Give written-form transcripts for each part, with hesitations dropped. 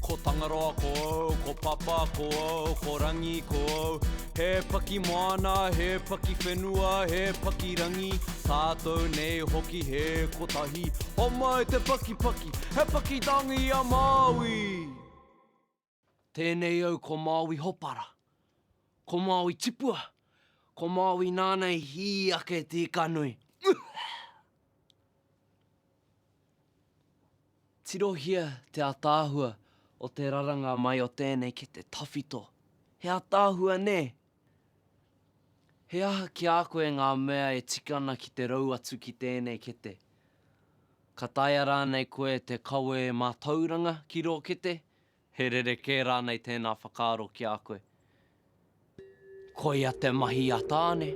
ko Tangaroa ko au, ko Papa ko au, ko Rangi ko au. He paki moana, he paki whenua, he paki rangi. Tātou nei hoki he kotahi. Homa e te paki paki, he paki tangi a Māui. Tēnei au ko Māui hopara, ko Māui tipua, ko Māui nānei hi ake te kanui. Tirohia te atāhua o te raranga mai o tēnei ki te tawhito. He atāhua ne. He aha ki a koe ngā mea e tikana ki te rau atu ki tēnei kete. Ka taia rānei koe te kawe mātauranga ki rō kete. He rereke rānei tēnā whakaaro ki a koe. Ko ia te mahi a tāne.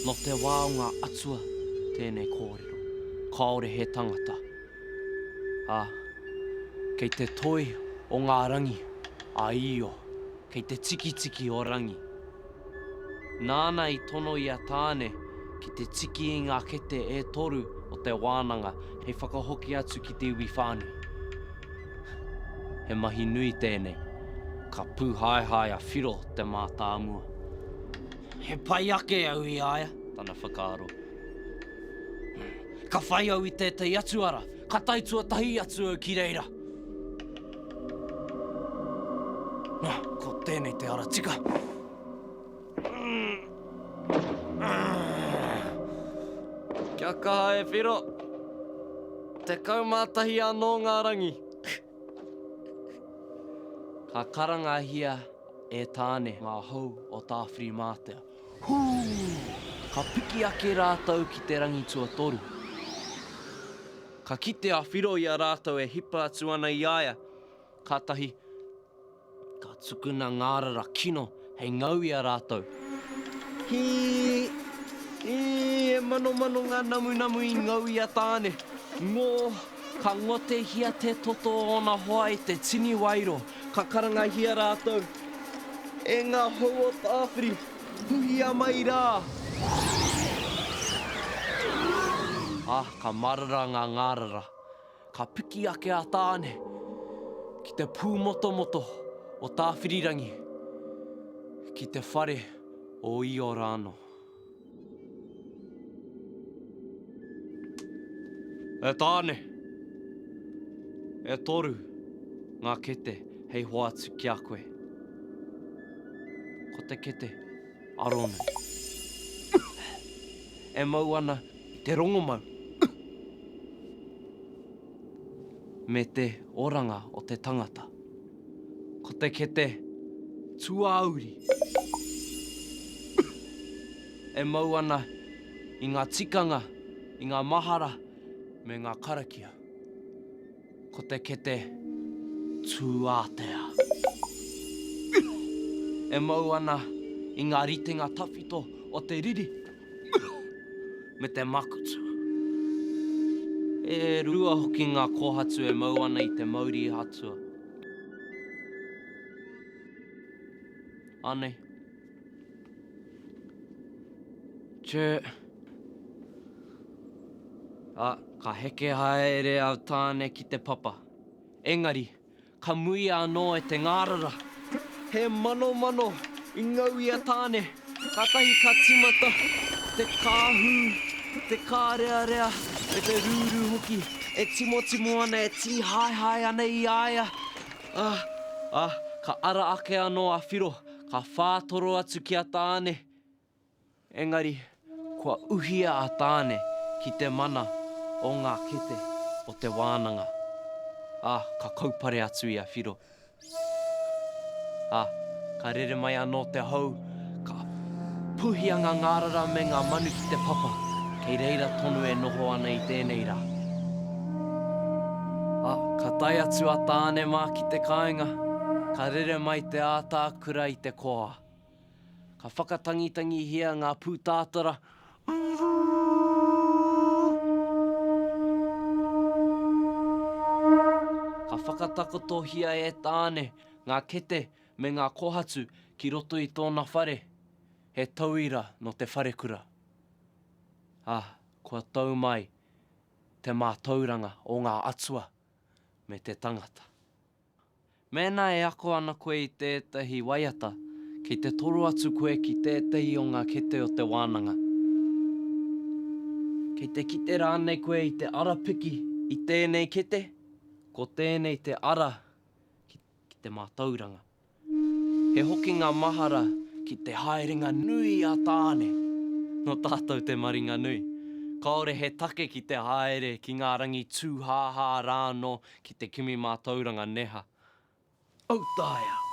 No te wāonga atua tēnei kōrero, kaore he tangata. Kei te toi o ngā rangi, a io, kei te tiki o rangi. Nāna i tono i a tāne, ki te tiki i ngā kete e toru o te wānanga, hei whakahoki atu ki te iwi whānui. He mahi nui tēnei, ka pūhaihai a whiro te mātāmua. He pai ake au i aia, tana whakaaro. Ka whai au i tētai atu ara, ka taitua tahi atu au ki reira. Ko tēnei te ara tika. Kia kaha e whiro, te kaumātahi anō ngā rangi. Ka karangahia e tāne ngā hau o tāwhiri mātea. Ka piki ake rātau ki te rangi tua toru. Ka kite a whiro i a rātau e hipa atu ana i aia. Kātahi, ka tukuna ngārara kino hei ngau i a rātau. E mano ngā namu i ngau i a tāne. Ngō, ka ngote hia te toto o na hoa i te tini wairo. Ka karangahia rātau. E ngā hau o tāwhiri, huhi a mai rā. Ka marara ngā ngārara. Ka piki ake a tāne. Ki te pū moto o tāwhirirangi. Ki te whare o Iorano. E tāne. E toru ngā kete hei hoatu ki a koe. Ko te kete, aronu. E mau ana i te rongomau. Me te oranga o te tangata. Ko te kete, tuauri. E mau ana i ngā tikanga, i ngā mahara, me ngā karakia. Ko te kete, tuātea. E mau ana i ngā ritenga tawhito o te riri, me te makutu. E rua hoki ngā kōhatu e mau ana i te mauri hatua. Anei. Tjö. Ka heke haere au tāne ki te papa. Engari, ka mui anō e te ngārara. He mano i ngau i a tāne. Ka tahi ka timata, te kāhu, te kārearea, e te rūru hoki. E timo ana, e ti hai ana i aia. Ka ara ake anō a whiro, ka whātoro atu ki a tāne. Engari, kua uhia a tāne ki te mana o ngā kete o te wānanga. Ka kaupare atu i a whiro. Ka rere mai anō te hau, ka puhia ngā ngārara me ngā manu ki te papa, kei reira tonu e noho ana i tēnei rā. Ka tai atu a tāne mā ki te kāinga, ka rere mai te ātākura i te koa. Ka whakatangitangi hia ngā pūtātara. Ka whakatakotohia e tāne ngā kete me ngā kohatu ki roto i tōna whare. He tauira no te wharekura. kua tau mai te mātauranga o ngā atua me te tangata. Mēnā e ako ana koe i tētahi waiata, kei te toru atu koe ki tētahi o ngā kete o te wānanga. Kei te kite rānei koe i te ara piki i tēnei kete, ko tēnei te ara ki te mātauranga. He hoki ngā mahara ki te haerenga nui a tāne, no tātou te maringa nui. Kāore he take ki te haere ki ngā rangi tūhāhā rāno ki te kimi mātauranga neha. Autaia!